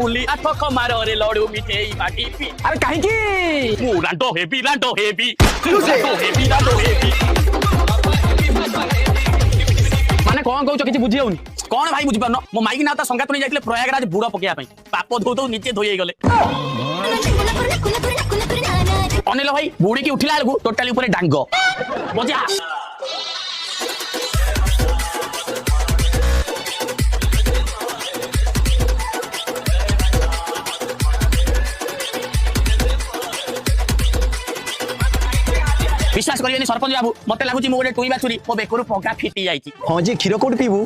बुली आठक मार रे लड़ू मिठेई बाटी पी अरे कहीं की मु लांडो हेवी लांडो हेवी माने कौन कहू किसी बुझी होनी कौन भाई बुझी पारन मो माइक ना संगात नहीं जाइले प्रयागराज बुड़ पकेया पई पाप धो नीचे धोई गले अनिल भाई बुड़ी की उठिला बेलू टोटाली ऊपर डांग बजा विश्वास करियनी सरपंच बाबू मते लागुची मो गोटे टुई बाछुरी मो बेकरु पगा फिटी जाईची हाँ जी क्षीर कोट पीबू